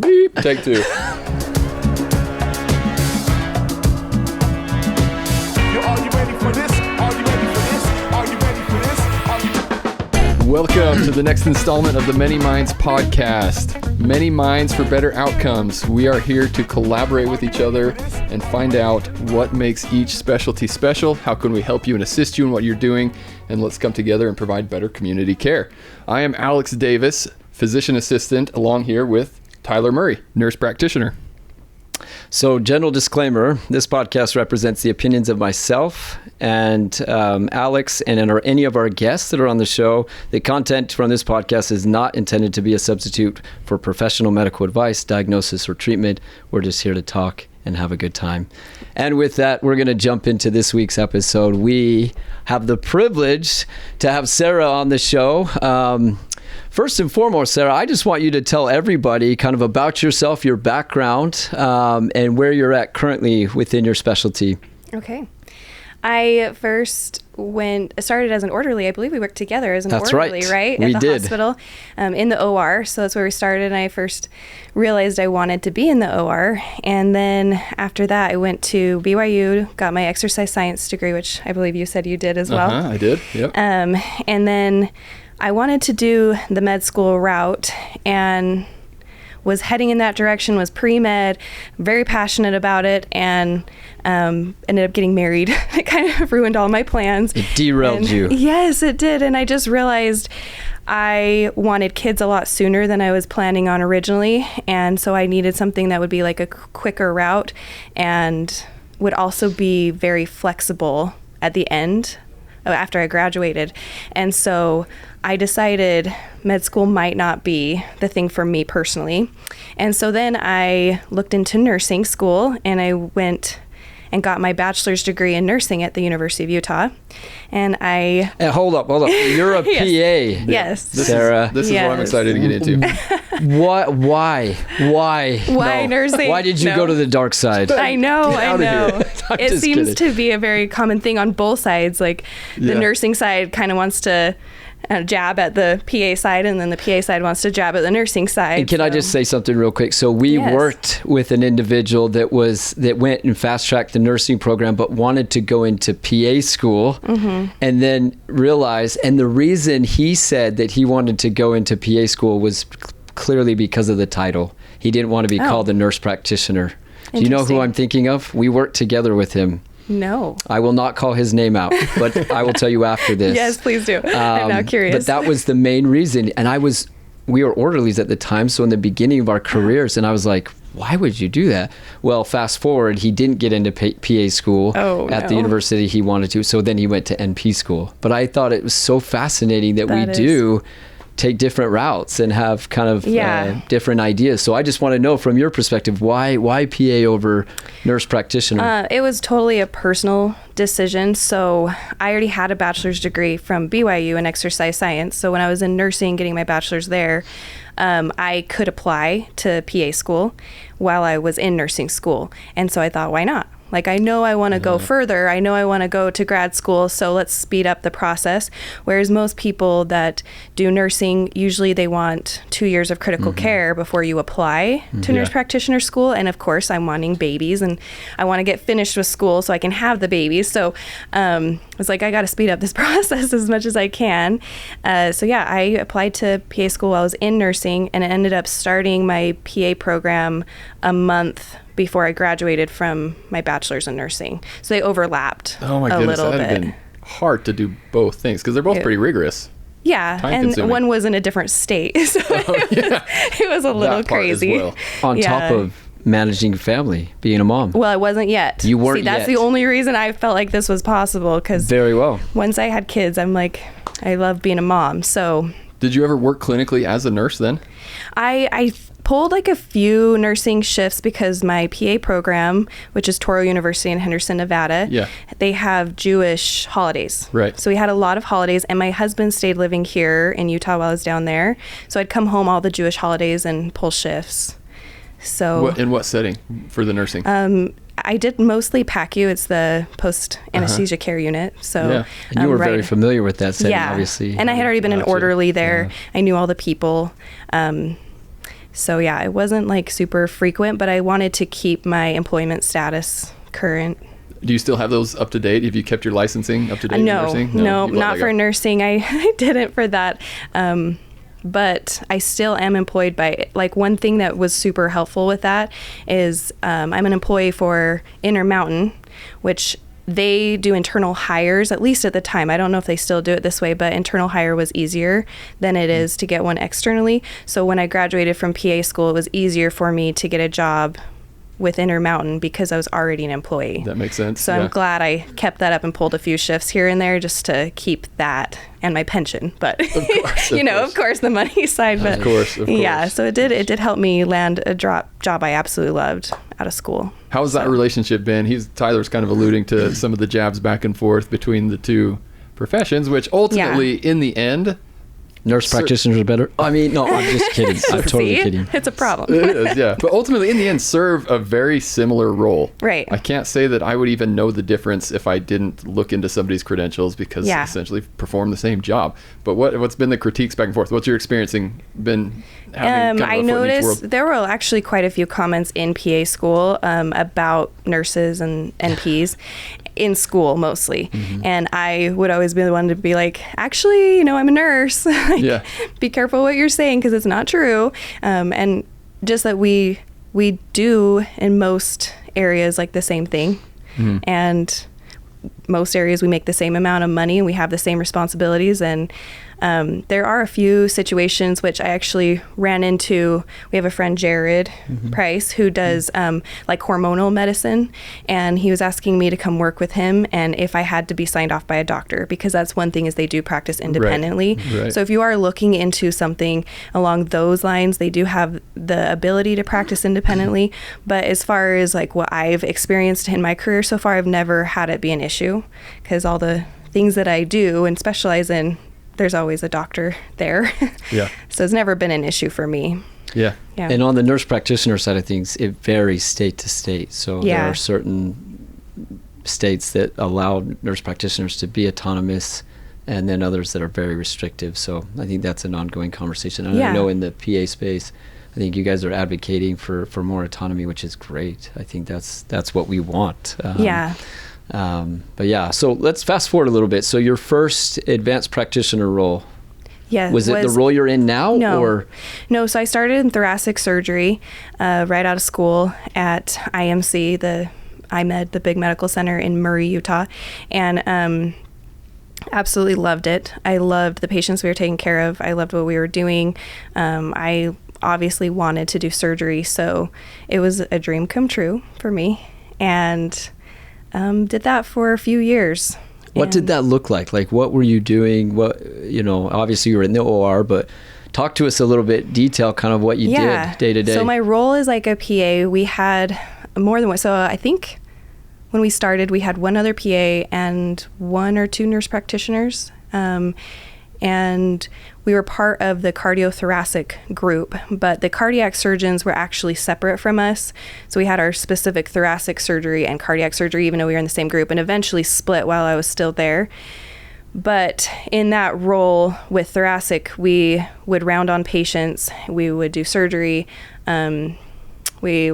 Beep. Take two. Welcome to the next installment of the Many Minds podcast. Many Minds for better outcomes. We are here to collaborate with each other and find out what makes each specialty special. How can we help you and assist you in what you're doing? And let's come together and provide better community care. I am Alex Davis, physician assistant, along here with Tyler Murray, nurse practitioner. So, general disclaimer, this podcast represents the opinions of myself and Alex and any of our guests that are on the show. The content from this podcast is not intended to be a substitute for professional medical advice, diagnosis, or treatment. We're just here to talk and have a good time. And with that, we're going to jump into this week's episode. We have the privilege to have Sarah on the show. First and foremost, Sarah, I just want you to tell everybody kind of about yourself, your background, and where you're at currently within your specialty. Okay. I first started as an orderly. I believe we worked together as an orderly, right? We at the did. Hospital, in the OR. So that's where we started. And I first realized I wanted to be in the OR. And then after that, I went to BYU, got my exercise science degree, which I believe you said you did as well. I did, yep. And then I wanted to do the med school route and was heading in that direction, was pre-med, very passionate about it, and ended up getting married. It kind of ruined all my plans. It derailed you. Yes, it did. And I just realized I wanted kids a lot sooner than I was planning on originally. And so I needed something that would be like a quicker route and would also be very flexible at the end after I graduated. And so I decided med school might not be the thing for me personally. And so then I looked into nursing school and I went and got my bachelor's degree in nursing at the University of Utah. And hold up. You're a yes. PA. Yes. Sarah. This is what I'm excited to get into. Why nursing? Why did you go to the dark side? I know. I'm It just seems kidding. to be a very common thing on both sides. Like the nursing side kind of wants to jab at the PA side, and then the PA side wants to jab at the nursing side. And can I just say something real quick? So we worked with an individual that went and fast-tracked the nursing program, but wanted to go into PA school, and then realized, and the reason he said that he wanted to go into PA school was clearly because of the title. He didn't want to be called a nurse practitioner. Do you know who I'm thinking of? We worked together with him. No. I will not call his name out, but I will tell you after this. Yes, please do. I'm now curious. But that was the main reason. And we were orderlies at the time, so in the beginning of our careers, and I was like, why would you do that? Well, fast forward, he didn't get into PA school at the university he wanted to, so then he went to NP school. But I thought it was so fascinating that we do take different routes and have kind of different ideas. So I just want to know from your perspective, why PA over nurse practitioner? It was totally a personal decision. So I already had a bachelor's degree from BYU in exercise science. So when I was in nursing, getting my bachelor's there, I could apply to PA school while I was in nursing school. And so I thought, why not? Like, I know I want to go further. I know I want to go to grad school, so let's speed up the process. Whereas most people that do nursing, usually they want 2 years of critical care before you apply to nurse practitioner school. And of course, I'm wanting babies, and I want to get finished with school so I can have the babies. So it's like, I got to speed up this process as much as I can. I applied to PA school while I was in nursing, and I ended up starting my PA program a month before I graduated from my bachelor's in nursing. So they overlapped a little bit. Oh my goodness, that would have been hard to do both things because they're both pretty rigorous. Yeah, and one was in a different state, so it was a little crazy. Well. On top of managing family, being a mom. Well, I wasn't yet. You weren't yet. That's the only reason I felt like this was possible, because very well. Once I had kids, I'm like, I love being a mom. So did you ever work clinically as a nurse then? I pulled like a few nursing shifts because my PA program, which is Toro University in Henderson, Nevada, they have Jewish holidays. Right. So we had a lot of holidays, and my husband stayed living here in Utah while I was down there. So I'd come home all the Jewish holidays and pull shifts. So in what setting for the nursing? I did mostly PACU. It's the post anesthesia care unit. So and you were very familiar with that setting, obviously. And I had already been an orderly there. I knew all the people. So yeah, it wasn't like super frequent, but I wanted to keep my employment status current. Do you still have those up to date? Have you kept your licensing up to date in No, nursing? no, you've let not that for go. nursing. I didn't for that. But I still am employed by, like, one thing that was super helpful with that is I'm an employee for Intermountain, which they do internal hires, at least at the time. I don't know if they still do it this way, but internal hire was easier than it is to get one externally. So when I graduated from PA school, it was easier for me to get a job with Intermountain because I was already an employee. That makes sense. So I'm glad I kept that up and pulled a few shifts here and there just to keep that and my pension. But of course the money side. But Of course. yeah, so it did help me land a job I absolutely loved out of school. How's that relationship been? Tyler's kind of alluding to some of the jabs back and forth between the two professions, which ultimately, in the end, Nurse practitioners are better. I mean, no, I'm just kidding. I'm totally kidding. It's a problem. It is, yeah. But ultimately, in the end, serve a very similar role. Right. I can't say that I would even know the difference if I didn't look into somebody's credentials because essentially perform the same job. But what's been the critiques back and forth? What's your experiencing been having? I noticed there were actually quite a few comments in PA school about nurses and NPs. In school mostly. And I would always be the one to be like, actually, I'm a nurse. Be careful what you're saying because it's not true. And just that we do in most areas like the same thing. And most areas we make the same amount of money and we have the same responsibilities. And there are a few situations which I actually ran into. We have a friend, Jared Price, who does like hormonal medicine, and he was asking me to come work with him and if I had to be signed off by a doctor, because that's one thing is they do practice independently. Right. So if you are looking into something along those lines, they do have the ability to practice independently. But as far as like what I've experienced in my career so far, I've never had it be an issue because all the things that I do and specialize in, there's always a doctor there. Yeah. So it's never been an issue for me. Yeah. And on the nurse practitioner side of things, it varies state to state. So there are certain states that allow nurse practitioners to be autonomous and then others that are very restrictive. So I think that's an ongoing conversation. And I know in the PA space, I think you guys are advocating for more autonomy, which is great. I think that's what we want. But yeah, so let's fast forward a little bit. So your first advanced practitioner role, was it the role you're in now? No, so I started in thoracic surgery right out of school at IMC, the big medical center in Murray, Utah, and absolutely loved it. I loved the patients we were taking care of. I loved what we were doing. I obviously wanted to do surgery, so it was a dream come true for me, and did that for a few years. What did that look like? Like, what were you doing? Obviously you were in the OR, but talk to us a little bit, detail kind of what you did day to day. So my role is like a PA. We had more than one. So I think when we started, we had one other PA and one or two nurse practitioners. And we were part of the cardiothoracic group, but the cardiac surgeons were actually separate from us. So we had our specific thoracic surgery and cardiac surgery, even though we were in the same group, and eventually split while I was still there. But in that role with thoracic, we would round on patients, we would do surgery, we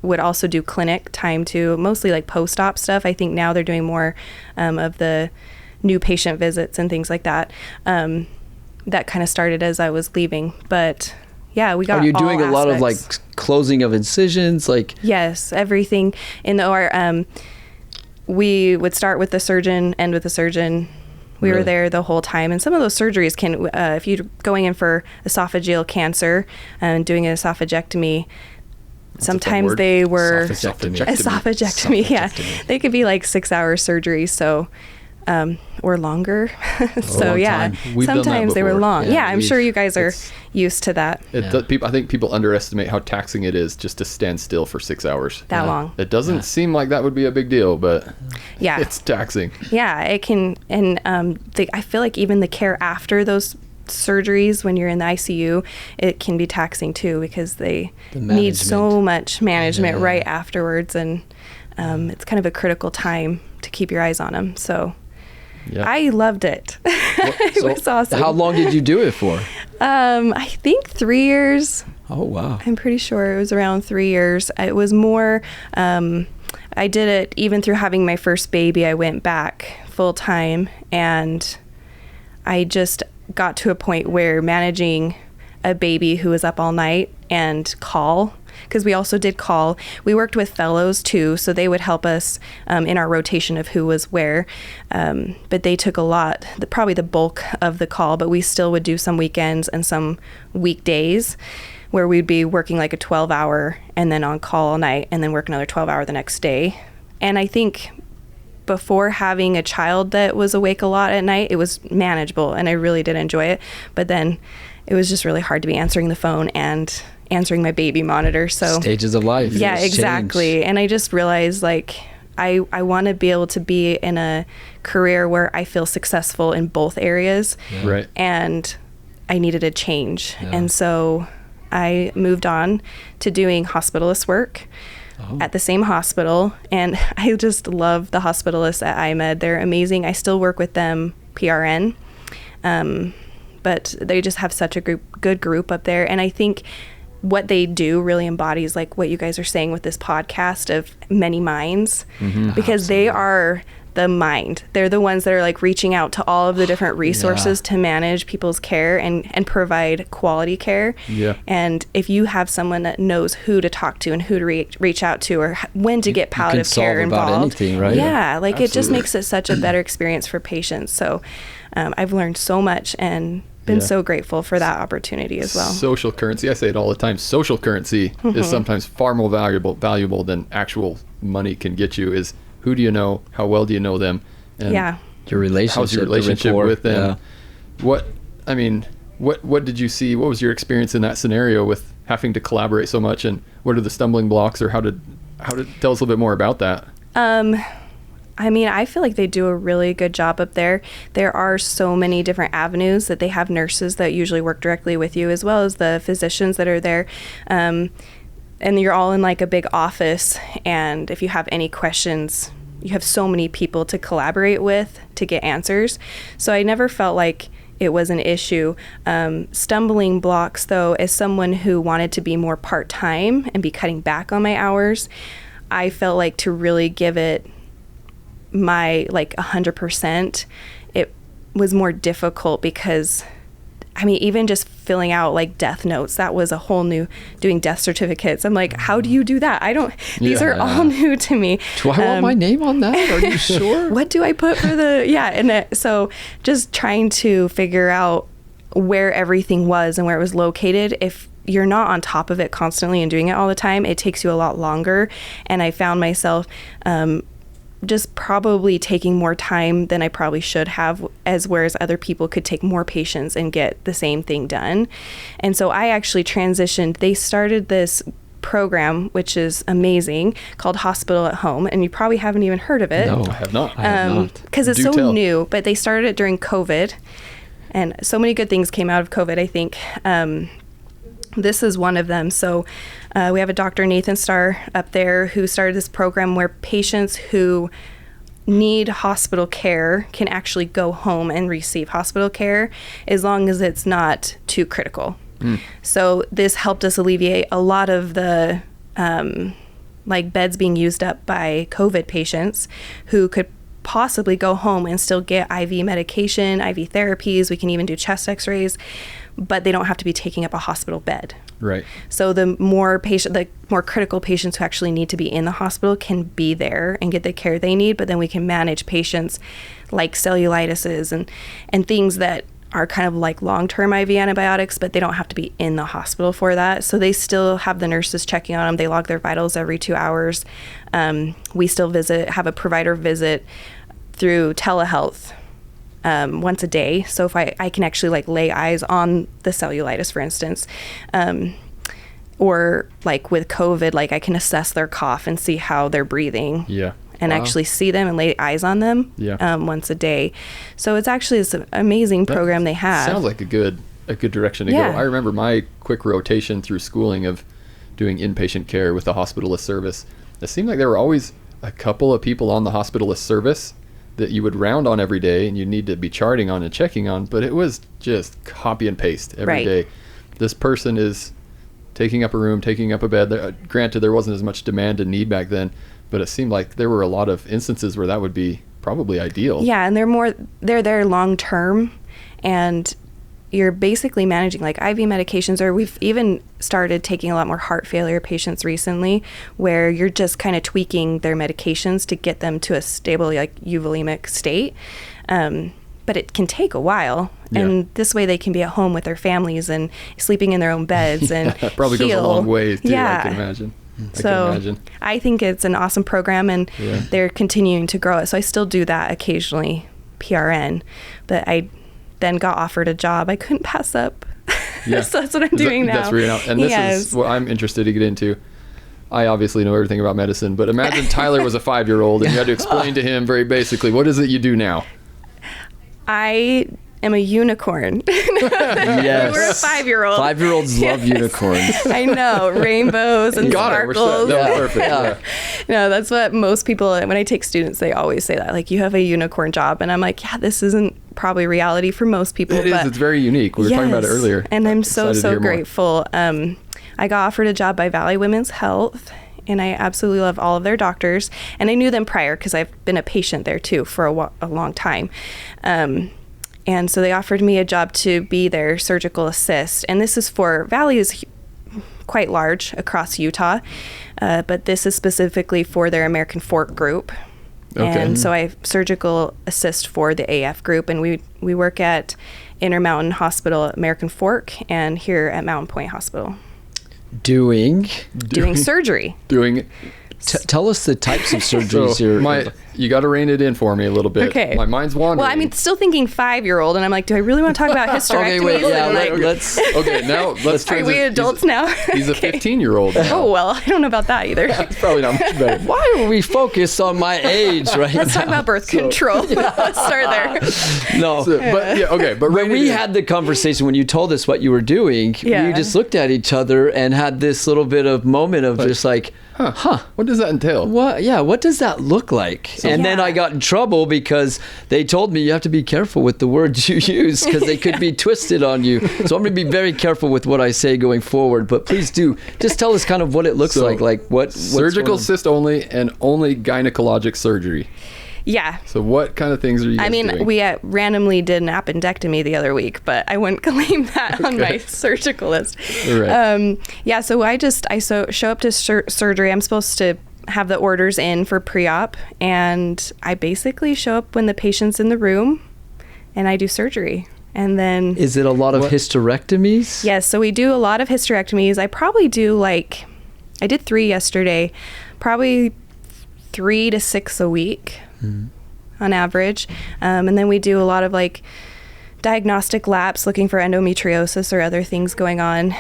would also do clinic time too, mostly like post-op stuff. I think now they're doing more of the new patient visits and things like that. That kind of started as I was leaving, but yeah, we got. Are you doing all a lot of like aspects. closing of incisions, like? Yes, everything in the OR. We would start with the surgeon, end with the surgeon. We were there the whole time, and some of those surgeries can, if you're going in for esophageal cancer and doing an esophagectomy. Sometimes they were esophagectomy. Yeah, they could be like 6-hour surgeries. So. Or longer. So yeah, sometimes they were long. Yeah, I'm sure you guys are used to that. I think people underestimate how taxing it is just to stand still for 6 hours. That long. It doesn't seem like that would be a big deal, but it's taxing. Yeah, it can. And I feel like even the care after those surgeries when you're in the ICU, it can be taxing too, because they need so much management right afterwards, and it's kind of a critical time to keep your eyes on them. So Yeah. I loved it. It was awesome. How long did you do it for? I think 3 years. Oh, wow. I'm pretty sure it was around 3 years. It was more, I did it even through having my first baby. I went back full time, and I just got to a point where managing a baby who was up all night and call, because we also did call. We worked with fellows too, so they would help us in our rotation of who was where. But they took a lot, probably the bulk of the call, but we still would do some weekends and some weekdays where we'd be working like a 12-hour and then on call all night and then work another 12-hour the next day. And I think before having a child that was awake a lot at night, it was manageable and I really did enjoy it. But then it was just really hard to be answering the phone and answering my baby monitor. So stages of life. Yeah, exactly. Change. And I just realized like I want to be able to be in a career where I feel successful in both areas. Yeah. Right. And I needed a change. Yeah. And so I moved on to doing hospitalist work at the same hospital. And I just love the hospitalists at IMED. They're amazing. I still work with them PRN. But they just have such a good group up there. And I think what they do really embodies like what you guys are saying with this podcast of many minds, because they are the mind. They're the ones that are like reaching out to all of the different resources to manage people's care and provide quality care. Yeah. And if you have someone that knows who to talk to and who to reach out to or when to get palliative care involved. About anything, right? Yeah, like Absolutely. It just makes it such a better experience for patients. So I've learned so much and been so grateful for that opportunity as well. Social currency, I say it all the time, social currency is sometimes far more valuable than actual money can get you. Is who do you know, how well do you know them, and your relationship, how's your relationship with them. What did you see, what was your experience in that scenario with having to collaborate so much, and what are the stumbling blocks, or how to tell us a little bit more about that? I mean, I feel like they do a really good job up there. There are so many different avenues that they have nurses that usually work directly with you, as well as the physicians that are there. And you're all in like a big office. And if you have any questions, you have so many people to collaborate with to get answers. So I never felt like it was an issue. Stumbling blocks, though, as someone who wanted to be more part-time and be cutting back on my hours, I felt like to really give it my 100%, it was more difficult because I mean, even just filling out like death notes, that was a whole new, doing death certificates. I'm like, how do you do that? These are all new to me. Do I want my name on that? Are you sure? What do I put for the, so just trying to figure out where everything was and where it was located. If you're not on top of it constantly and doing it all the time, it takes you a lot longer. And I found myself, just probably taking more time than I probably should have, whereas other people could take more patience and get the same thing done. And so I actually transitioned. They started this program, which is amazing, called Hospital at Home, and you probably haven't even heard of it. No, I have not. Because it's new, but they started it during COVID, and so many good things came out of COVID, I think. This is one of them. So we have a Dr. Nathan Starr up there who started this program where patients who need hospital care can actually go home and receive hospital care as long as it's not too critical. So this helped us alleviate a lot of the beds being used up by COVID patients who could possibly go home and still get IV medication, IV therapies. We can even do chest x-rays, but they don't have to be taking up a hospital bed. Right. So the more critical patients who actually need to be in the hospital can be there and get the care they need, but then we can manage patients like cellulitises and things that are kind of like long-term IV antibiotics, but they don't have to be in the hospital for that. So they still have the nurses checking on them. They log their vitals every 2 hours. We still have a provider visit through telehealth once a day. So if I can actually lay eyes on the cellulitis, for instance, or with COVID, I can assess their cough and see how they're breathing. Yeah. And actually see them and lay eyes on them once a day. So it's actually this amazing program they have. Sounds like a good direction to go. I remember my quick rotation through schooling of doing inpatient care with the hospitalist service. It seemed like there were always a couple of people on the hospitalist service that you would round on every day and you need to be charting on and checking on, but it was just copy and paste every day. This person is taking up a room, taking up a bed. Granted, there wasn't as much demand and need back then, but it seemed like there were a lot of instances where that would be probably ideal. Yeah, and they're there long term, and you're basically managing like IV medications, or we've even started taking a lot more heart failure patients recently where you're just kind of tweaking their medications to get them to a stable like euvolemic state. But it can take a while. And this way they can be at home with their families and sleeping in their own beds and probably heal. Goes a long way too, I can imagine. I think it's an awesome program, and they're continuing to grow it. So I still do that occasionally, PRN, but I then got offered a job I couldn't pass up. So that's what I'm doing now. That's real. And this is what I'm interested to get into. I obviously know everything about medicine, but imagine Tyler was a 5-year-old and you had to explain to him very basically, what is it you do now? I am a unicorn. Yes. We're a 5-year-old. 5-year-olds love unicorns. I know. Rainbows and sparkles. That was perfect. Yeah. No, that's what most people, when I take students, they always say that. Like, you have a unicorn job. And I'm like, yeah, this isn't probably reality for most people. It is. It's very unique. We were talking about it earlier. And I'm so grateful. I got offered a job by Valley Women's Health, and I absolutely love all of their doctors. And I knew them prior because I've been a patient there too for a long time. And so they offered me a job to be their surgical assist. And this is for, Valley is quite large across Utah, but this is specifically for their American Fork group. Okay. And so I surgical assist for the AF group, and we work at Intermountain Hospital at American Fork and here at Mountain Point Hospital. Doing surgery. Tell us the types of surgeries you're... You got to rein it in for me a little bit. Okay. My mind's wandering. Well, I mean, still thinking 5-year-old, and I'm like, do I really want to talk about hysterectomies? Okay, wait, let's... Okay, now let's... Are we adults now? He's a 15-year-old now. Oh, well, I don't know about that either. It's probably not much better. Why are we focused on my age right Let's talk about birth control. Let's start there. No. But when we had the conversation, when you told us what you were doing, we just looked at each other and had this little bit of moment of just like, what does that entail? What does that look like? Then I got in trouble because they told me you have to be careful with the words you use because they could be twisted on you. So I'm going to be very careful with what I say going forward. But please do just tell us kind of what it looks like what surgical cyst only and only gynecologic surgery. Yeah. So what kind of things are you guys doing? We randomly did an appendectomy the other week, but I wouldn't claim that on my surgical list. Right. So I show up to surgery. I'm supposed to have the orders in for pre-op, and I basically show up when the patient's in the room, and I do surgery. And then... Is it a lot of hysterectomies? Yes, so we do a lot of hysterectomies. I probably do I did 3 yesterday, probably 3 to 6 a week on average. And then we do a lot of diagnostic labs looking for endometriosis or other things going on,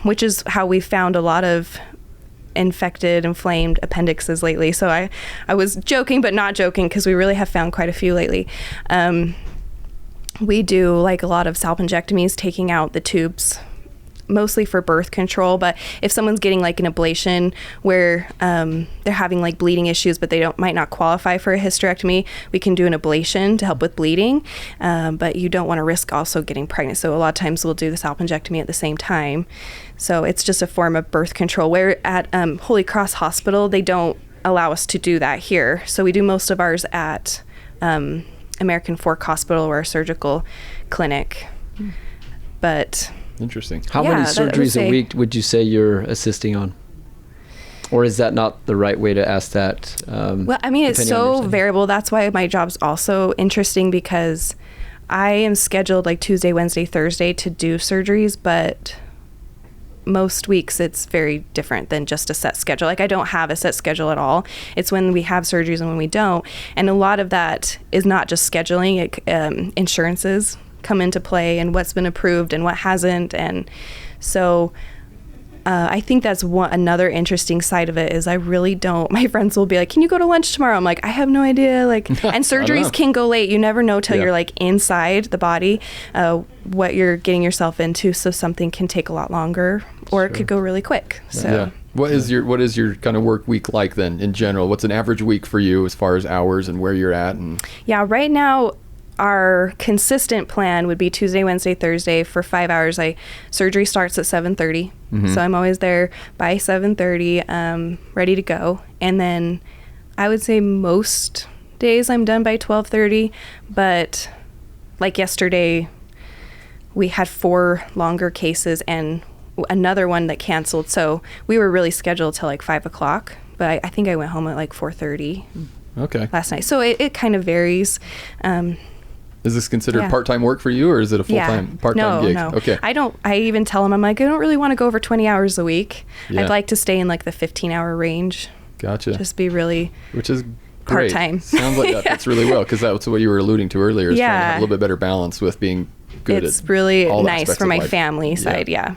which is how we found a lot of infected, inflamed appendixes lately. So I was joking, but not joking, because we really have found quite a few lately. We do a lot of salpingectomies, taking out the tubes, mostly for birth control. But if someone's getting an ablation where they're having bleeding issues, but they might not qualify for a hysterectomy, we can do an ablation to help with bleeding. But you don't want to risk also getting pregnant. So a lot of times we'll do the salpingectomy at the same time. So it's just a form of birth control. Where at Holy Cross Hospital, they don't allow us to do that here. So we do most of ours at American Fork Hospital or a surgical clinic. But... Interesting. How many surgeries a week would you say you're assisting on? Or is that not the right way to ask that? Well, I mean, it's so variable. That's why my job's also interesting, because I am scheduled Tuesday, Wednesday, Thursday to do surgeries, but most weeks it's very different than just a set schedule. I don't have a set schedule at all. It's when we have surgeries and when we don't. And a lot of that is not just scheduling. Insurances come into play, and what's been approved and what hasn't. And so I think that's another interesting side of it is I really don't. My friends will be like, can you go to lunch tomorrow? I'm like, I have no idea. And surgeries can go late. You never know till you're inside the body what you're getting yourself into. So something can take a lot longer, or it could go really quick. So What is your kind of work week like then in general? What's an average week for you as far as hours and where you're at? And Yeah, right now our consistent plan would be Tuesday, Wednesday, Thursday for 5 hours. Surgery starts at 7:30, so I'm always there by 7:30, ready to go. And then I would say most days I'm done by 12:30, but like yesterday, we had 4 longer cases and another one that canceled, so we were really scheduled till like 5 o'clock, but I think I went home at like 4:30 last night. So it kind of varies. Is this considered part-time work for you, or is it a full-time, part-time gig? No. Okay. I even tell them, I'm like, I don't really want to go over 20 hours a week. Yeah. I'd like to stay in like the 15-hour range. Gotcha. Just be really Which is great. part-time. Sounds like that fits really well, because that's what you were alluding to earlier, is trying to have a little bit better balance with being good It's at really all nice aspects for of my life. family side, yeah.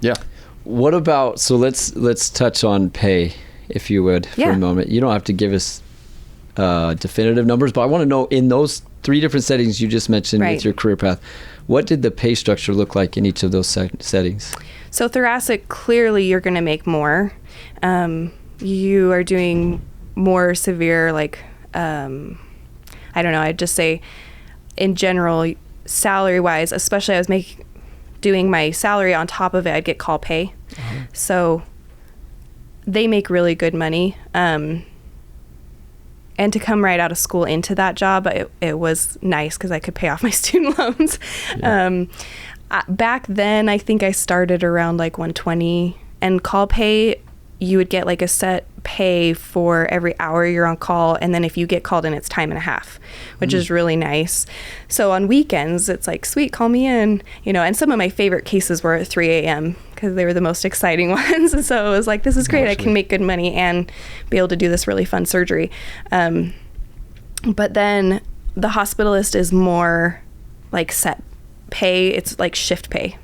Yeah. What about, so let's touch on pay, if you would, for a moment. You don't have to give us definitive numbers, but I want to know, in those 3 different settings you just mentioned with your career path, what did the pay structure look like in each of those settings? So thoracic, clearly you're going to make more. You are doing more severe, like, I don't know, I'd just say in general, salary-wise, especially I was doing my salary on top of it, I'd get call pay. So they make really good money. And to come right out of school into that job, it was nice because I could pay off my student loans. Yeah. Back then, I think I started around like 120. And call pay, you would get like a set pay for every hour you're on call. And then if you get called in, it's time and a half, which is really nice. So on weekends, it's like, sweet, call me in. And some of my favorite cases were at 3 a.m. because they were the most exciting ones. And so it was like, this is great. I can make good money and be able to do this really fun surgery. But then the hospitalist is more like set pay. It's like shift pay,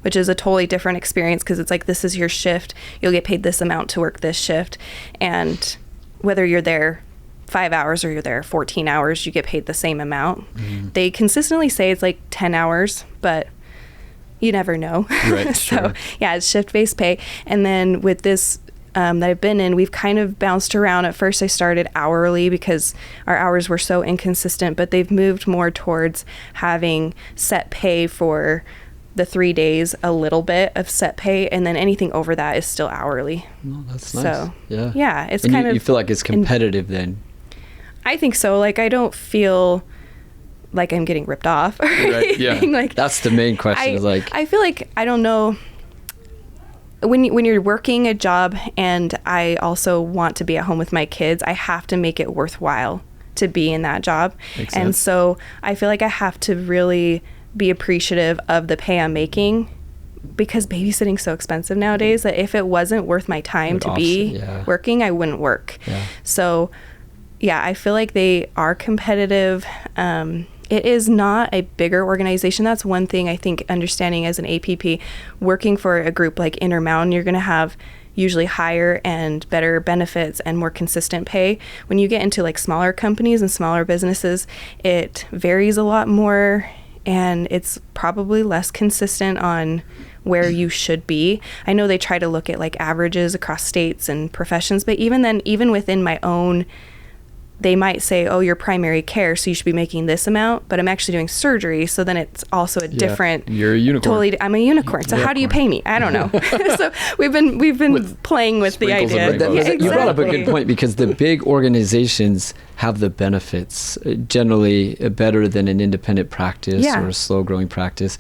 which is a totally different experience because it's like, this is your shift. You'll get paid this amount to work this shift. And whether you're there 5 hours or you're there 14 hours, you get paid the same amount. They consistently say it's like 10 hours, but you never know. Right, So yeah, it's shift-based pay. And then with this that I've been in, we've kind of bounced around. At first I started hourly because our hours were so inconsistent, but they've moved more towards having set pay for the 3 days, a little bit of set pay, and then anything over that is still hourly. Oh, that's nice. So yeah, it's and kind of, you feel like it's competitive then? I think so. Like, I don't feel like I'm getting ripped off or anything. Like, that's the main question. I feel like, I don't know, when you're working a job and I also want to be at home with my kids, I have to make it worthwhile to be in that job. Makes and sense. So I feel like I have to really be appreciative of the pay I'm making, because babysitting's so expensive nowadays that if it wasn't worth my time to be working, I wouldn't work. So yeah, I feel like they are competitive. It is not a bigger organization. That's one thing I think, understanding as an APP, working for a group like Intermountain, you're going to have usually higher and better benefits and more consistent pay. When you get into like smaller companies and smaller businesses, it varies a lot more and it's probably less consistent on where you should be. I know they try to look at like averages across states and professions, but even then, even within my own, they might say, oh, you're primary care, so you should be making this amount, but I'm actually doing surgery, so then it's also a different. You're a unicorn. I'm a unicorn. So how do you pay me? I don't know. So we've been playing with the idea. You brought up a good point, because the big organizations have the benefits generally better than an independent practice or a slow growing practice.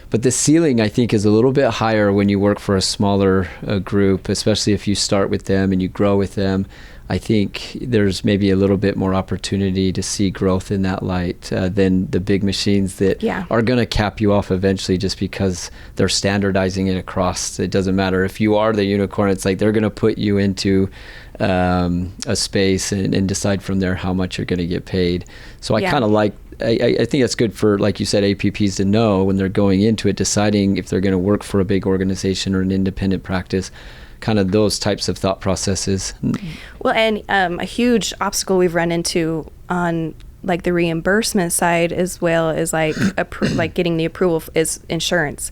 But the ceiling, I think, is a little bit higher when you work for a smaller group, especially if you start with them and you grow with them. I think there's maybe a little bit more opportunity to see growth in that light than the big machines that are going to cap you off eventually, just because they're standardizing it across. It doesn't matter if you are the unicorn. It's like they're going to put you into a space and decide from there how much you're going to get paid. So I kind of like, I think that's good for, like you said, APPs to know when they're going into it, deciding if they're going to work for a big organization or an independent practice, kind of those types of thought processes. Well, and a huge obstacle we've run into on like the reimbursement side as well as like like getting the approval is insurance,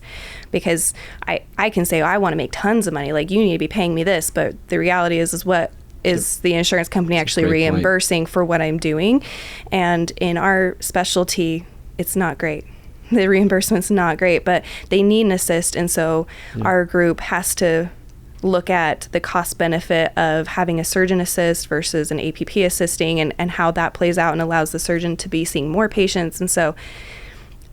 because I can say, oh, I want to make tons of money, like you need to be paying me this, but the reality is what is the insurance company actually reimbursing for what I'm doing? And in our specialty, it's not great. The reimbursement's not great, but they need an assist, and so our group has to look at the cost benefit of having a surgeon assist versus an APP assisting, and how that plays out and allows the surgeon to be seeing more patients. And so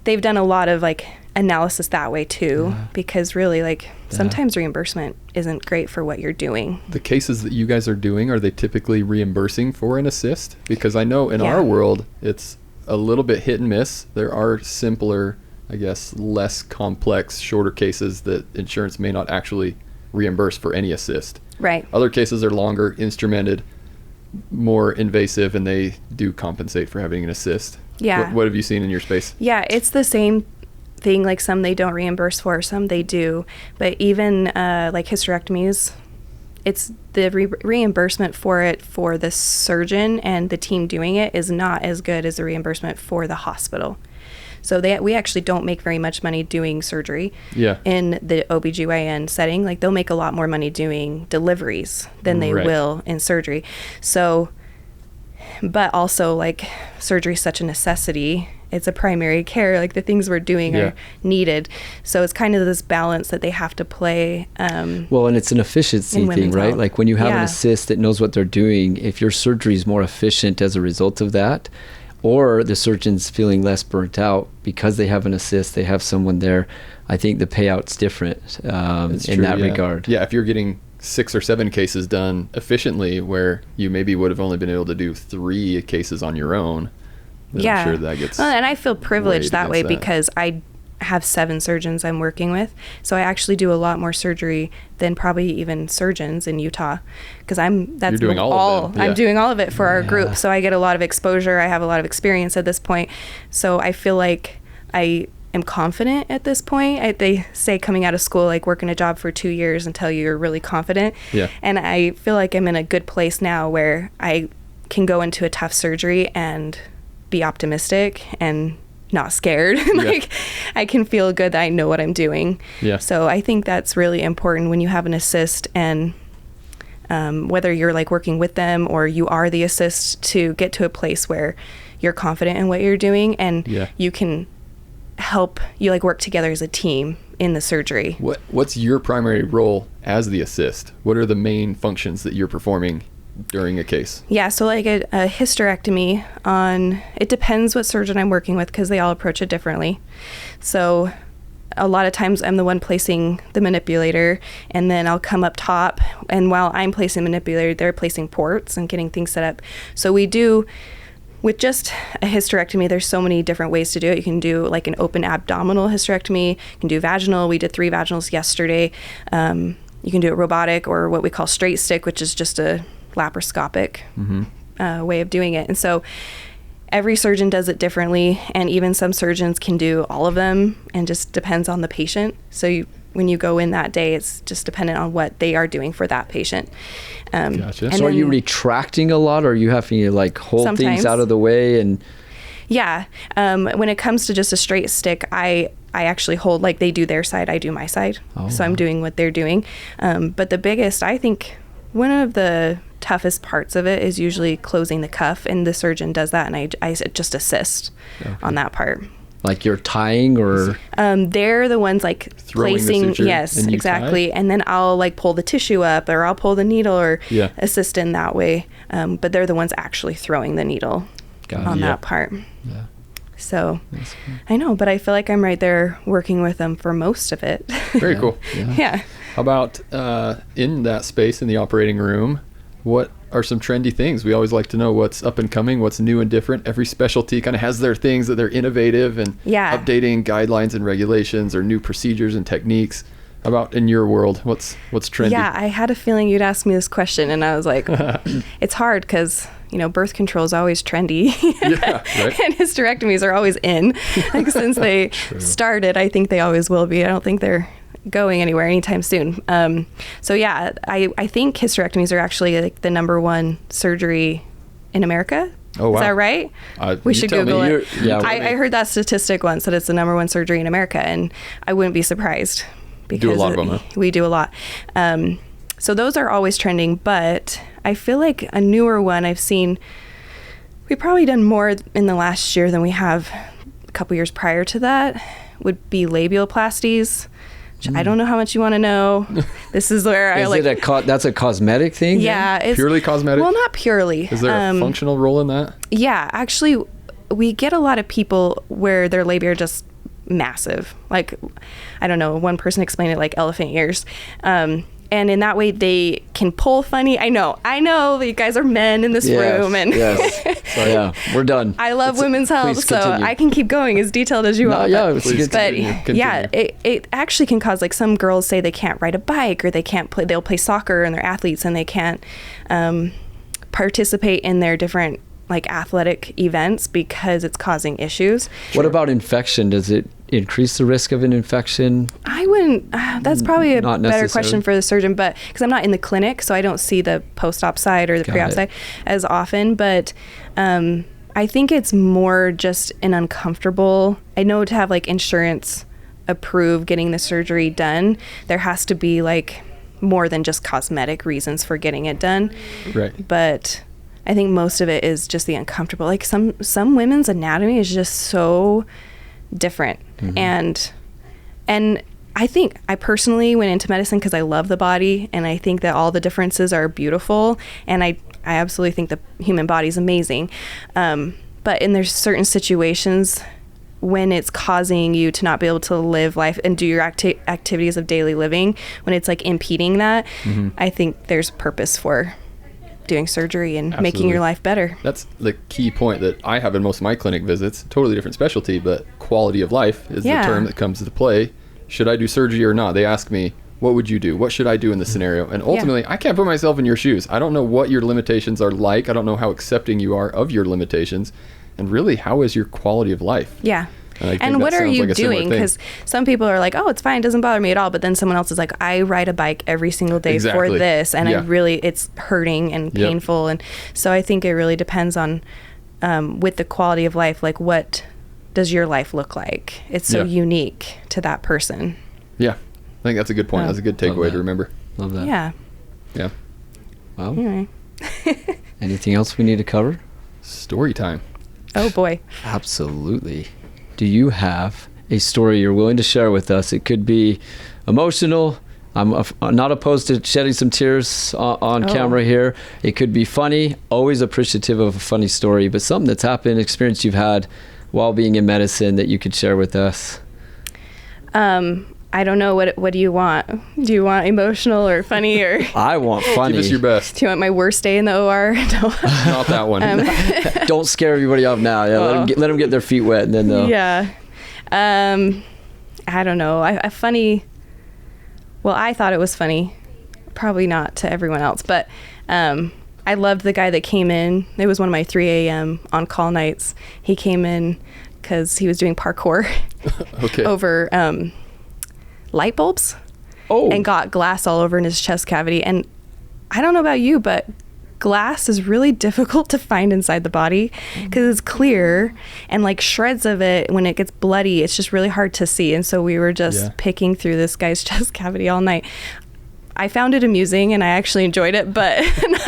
they've done a lot of like analysis that way too, because really like sometimes reimbursement isn't great for what you're doing. The cases that you guys are doing, are they typically reimbursing for an assist? Because I know in our world, it's a little bit hit and miss. There are simpler, I guess, less complex, shorter cases that insurance may not actually reimburse for any assist. Right. Other cases are longer, instrumented, more invasive, and they do compensate for having an assist. Yeah. What have you seen in your space? Yeah, it's the same thing. Like some they don't reimburse for, some they do. But even like hysterectomies, it's the reimbursement for it for the surgeon and the team doing it is not as good as the reimbursement for the hospital. So we actually don't make very much money doing surgery in the OBGYN setting. Like they'll make a lot more money doing deliveries than they will in surgery. So, but also like surgery is such a necessity. It's a primary care. Like the things we're doing are needed. So it's kind of this balance that they have to play. Well, and it's an efficiency thing, right? Health. Like when you have an assist that knows what they're doing, if your surgery is more efficient as a result of that, or the surgeon's feeling less burnt out because they have an assist, they have someone there, I think the payout's different in that regard. Yeah, if you're getting 6 or 7 cases done efficiently where you maybe would have only been able to do 3 cases on your own, then I'm sure that gets and I feel privileged that way because I have 7 surgeons I'm working with. So I actually do a lot more surgery than probably even surgeons in Utah, because you're doing all of them. I'm doing all of it for our group. So I get a lot of exposure. I have a lot of experience at this point. So I feel like I am confident at this point. They say coming out of school, like working a job for 2 years until you're really confident. Yeah. And I feel like I'm in a good place now where I can go into a tough surgery and be optimistic and not scared. Like I can feel good that I know what I'm doing. Yeah. So I think that's really important when you have an assist, and whether you're like working with them or you are the assist, to get to a place where you're confident in what you're doing and you can help, you like work together as a team in the surgery. What's your primary role as the assist? What are the main functions that you're performing during a case? Yeah, so like a hysterectomy, it depends what surgeon I'm working with because they all approach it differently. So a lot of times I'm the one placing the manipulator, and then I'll come up top, and while I'm placing the manipulator, they're placing ports and getting things set up. So we do, with just a hysterectomy, there's so many different ways to do it. You can do like an open abdominal hysterectomy, you can do vaginal. We did 3 vaginals yesterday. You can do it robotic, or what we call straight stick, which is just a laparoscopic way of doing it. And so every surgeon does it differently, and even some surgeons can do all of them, and just depends on the patient. So when you go in that day, it's just dependent on what they are doing for that patient. Gotcha. So are you retracting a lot, or are you having to like hold things out of the way? And when it comes to just a straight stick, I actually hold, like they do their side, I do my side. So I'm doing what they're doing. But the biggest, I think, one of the toughest parts of it is usually closing the cuff, and the surgeon does that, and I just assist on that part. Like you're tying, or they're the ones like placing, yes, exactly, and then I'll like pull the tissue up, or I'll pull the needle, or assist in that way. But they're the ones actually throwing the needle on that part. Yeah. So I know, but I feel like I'm right there working with them for most of it. Very cool. Yeah. How about in that space in the operating room, what are some trendy things? We always like to know what's up and coming, what's new and different. Every specialty kind of has their things that they're innovative and updating guidelines and regulations or new procedures and techniques. How about in your world, what's trendy? Yeah, I had a feeling you'd ask me this question, and I was like, it's hard because, birth control is always trendy. And hysterectomies are always in. Like since they started, I think they always will be. I don't think they're going anywhere anytime soon. I think hysterectomies are actually like the #1 surgery in America. Oh, wow. Is that right? We should Google it. Yeah, I heard that statistic once, that it's the number one surgery in America, and I wouldn't be surprised. Because do a lot of them, huh? We do a lot. So those are always trending, but I feel like a newer one I've seen, we've probably done more in the last year than we have a couple years prior to that, would be labiaplasties. I don't know how much you want to know. This is where I like. That's a cosmetic thing? Yeah, it's purely cosmetic. Well, not purely. Is there a functional role in that? Yeah, actually, we get a lot of people where their labia are just massive. Like, I don't know. One person explained it like elephant ears. And in that way, they can pull funny. I know you guys are men in this room, and So yeah, we're done. I love women's health, so continue. I can keep going as detailed as you want. Yeah, but yeah, it actually can cause, like, some girls say they can't ride a bike, or they can't play. They'll play soccer and they're athletes, and they can't participate in their different like athletic events because it's causing issues. What about infection? Does it increase the risk of an infection? I wouldn't. That's probably a better question for the surgeon, but because I'm not in the clinic, so I don't see the post-op side or the pre-op side as often. But I think it's more just an uncomfortable. I know to have like insurance approve getting the surgery done, there has to be like more than just cosmetic reasons for getting it done. Right. But I think most of it is just the uncomfortable. Like some women's anatomy is just so different. And I think I personally went into medicine because I love the body, and I think that all the differences are beautiful, and I absolutely think the human body is amazing. But there's certain situations when it's causing you to not be able to live life and do your activities of daily living, when it's like impeding that, I think there's purpose for doing surgery and making your life better. That's the key point that I have in most of my clinic visits. Totally different specialty, but quality of life is the term that comes into play. Should I do surgery or not? They ask me, what would you do? What should I do in this scenario? And ultimately, I can't put myself in your shoes. I don't know what your limitations are like. I don't know how accepting you are of your limitations. And really, how is your quality of life? Yeah. And what are you doing? Because some people are like, oh, it's fine, it doesn't bother me at all. But then someone else is like, I ride a bike every single day for this. And it's hurting and painful. And so I think it really depends on, with the quality of life, like what does your life look like? It's so unique to that person. Yeah. I think that's a good point. That's a good takeaway to remember. Love that. Yeah. Yeah. Well, anything else we need to cover? Story time. Oh, boy. Absolutely. Do you have a story you're willing to share with us? It could be emotional. I'm not opposed to shedding some tears on camera here. It could be funny. Always appreciative of a funny story, but something that's happened, experience you've had while being in medicine that you could share with us. I don't know. What do you want? Do you want emotional or funny or? I want funny. Give us your best. Do you want my worst day in the OR? No. Not that one. Don't scare everybody off now. Yeah, let them get their feet wet, and then they'll. Yeah. I don't know. A funny. Well, I thought it was funny. Probably not to everyone else, but I loved the guy that came in. It was one of my 3 a.m. on-call nights. He came in because he was doing parkour over light bulbs and got glass all over in his chest cavity. And I don't know about you, but glass is really difficult to find inside the body because it's clear, and like shreds of it, when it gets bloody, it's just really hard to see. And so we were just picking through this guy's chest cavity all night. I found it amusing and I actually enjoyed it, but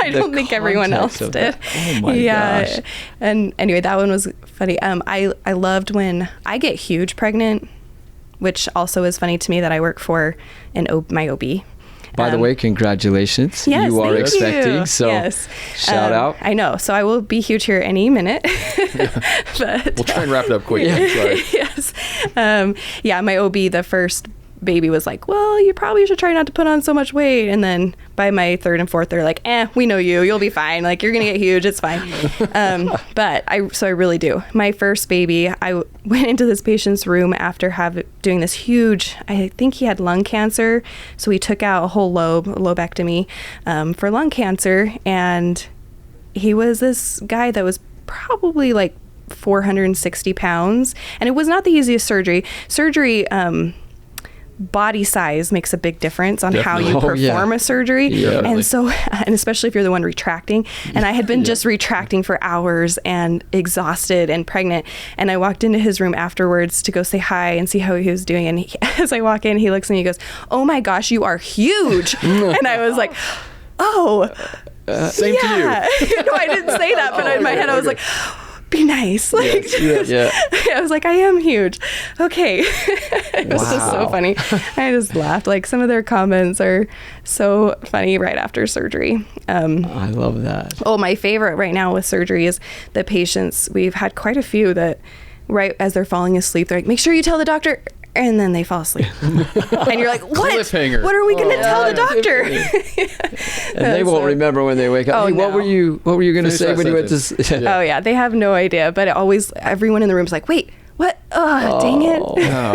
I don't think everyone else did. Oh my gosh. And anyway, that one was funny. I loved when I get huge pregnant, which also is funny to me that I work for my OB. By the way, congratulations. Yes, you are thank expecting, you. so shout out. I know, so I will be huge here any minute. But we'll try and wrap it up quick. Sorry. Yes. My OB, the first baby, was like, well, you probably should try not to put on so much weight. And then by my third and fourth, they're like, we know you'll be fine. Like, you're going to get huge. It's fine. But I really do. My first baby, I went into this patient's room after doing this huge, I think he had lung cancer. So we took out a whole lobectomy for lung cancer. And he was this guy that was probably like 460 pounds. And it was not the easiest surgery. body size makes a big difference on how you Definitely. perform a surgery. Yeah. And so, and especially if you're the one retracting. And I had been just retracting for hours and exhausted and pregnant. And I walked into his room afterwards to go say hi and see how he was doing. And as I walk in, he looks at me and he goes, "Oh my gosh, you are huge." And I was like, "Oh, Same to you. No, I didn't say that, but in my head, I was like, be nice. Like, I was like, I am huge. Okay. It was just so funny. I just laughed. Like, some of their comments are so funny right after surgery. I love that. Oh, my favorite right now with surgery is the patients. We've had quite a few that right as they're falling asleep, they're like, "Make sure you tell the doctor." And then they fall asleep. And you're like, "What? Cliffhanger. What are we going to tell the doctor?" And they won't remember when they wake up. Oh, Hey, what no. were you going to Finish say that when you went to sentence. Oh yeah, they have no idea. But everyone in the room's like, "Wait, what? Oh, dang it!"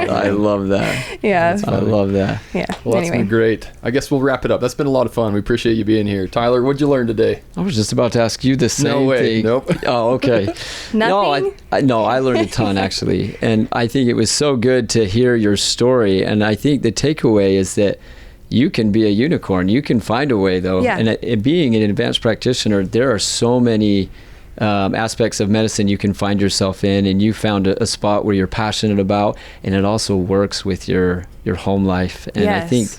I love that. Yeah, I love that. yeah. Well, that's been great. I guess we'll wrap it up. That's been a lot of fun. We appreciate you being here. Tyler, what'd you learn today? I was just about to ask you the same No way. thing. Nope. Oh, okay. Nothing? No, I learned a ton actually. And I think it was so good to hear your story. And I think the takeaway is that you can be a unicorn. You can find a way though. Yeah. And being an advanced practitioner, there are so many aspects of medicine you can find yourself in, and you found a spot where you're passionate about, and it also works with your home life. And I think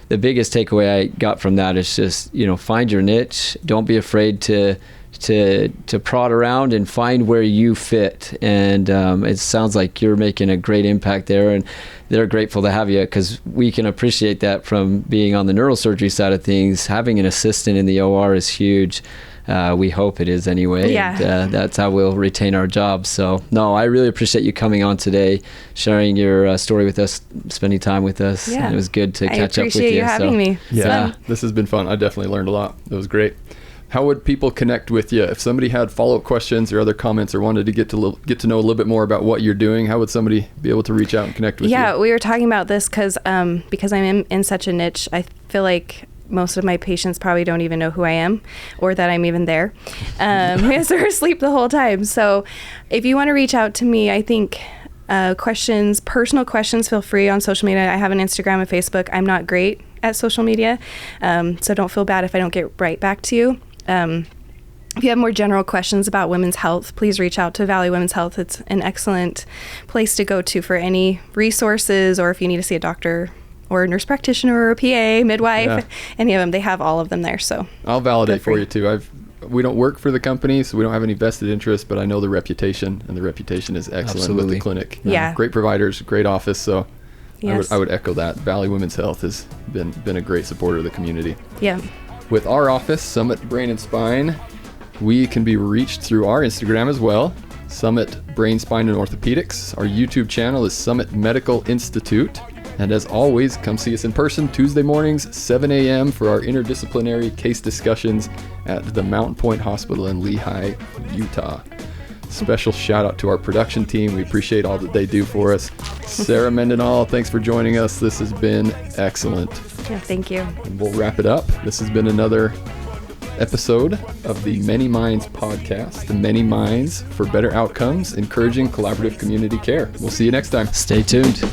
the biggest takeaway I got from that is just, find your niche. Don't be afraid to prod around and find where you fit. And it sounds like you're making a great impact there, and they're grateful to have you, because we can appreciate that from being on the neurosurgery side of things. Having an assistant in the OR is huge. We hope it is anyway. Yeah. And, that's how we'll retain our jobs. So, no, I really appreciate you coming on today, sharing your story with us, spending time with us. Yeah. And it was good to catch up with you. I appreciate you having me. Yeah, this has been fun. I definitely learned a lot. It was great. How would people connect with you? If somebody had follow-up questions or other comments, or wanted to get to know a little bit more about what you're doing, how would somebody be able to reach out and connect with you? Yeah, we were talking about this because I'm in such a niche. I feel like most of my patients probably don't even know who I am or that I'm even there, because they're asleep the whole time. So if you want to reach out to me, I think personal questions, feel free on social media. I have an Instagram and Facebook. I'm not great at social media, so don't feel bad if I don't get right back to you. If you have more general questions about women's health, please reach out to Valley Women's Health. It's an excellent place to go to for any resources, or if you need to see a doctor or a nurse practitioner or a PA, midwife, any of them. They have all of them there. So I'll validate for you too. We don't work for the company, so we don't have any vested interest, but I know the reputation, and the reputation is excellent with the clinic. Yeah. Great providers, great office. So yes. I would echo that. Valley Women's Health has been a great supporter of the community. Yeah. With our office, Summit Brain and Spine, we can be reached through our Instagram as well, Summit Brain, Spine, and Orthopedics. Our YouTube channel is Summit Medical Institute. And as always, come see us in person Tuesday mornings, 7 a.m. for our interdisciplinary case discussions at the Mountain Point Hospital in Lehi, Utah. Special shout out to our production team. We appreciate all that they do for us. Sarah Mendenhall, thanks for joining us. This has been excellent. Yeah, thank you. And we'll wrap it up. This has been another episode of the Many Minds podcast, the Many Minds for better outcomes, encouraging collaborative community care. We'll see you next time. Stay tuned.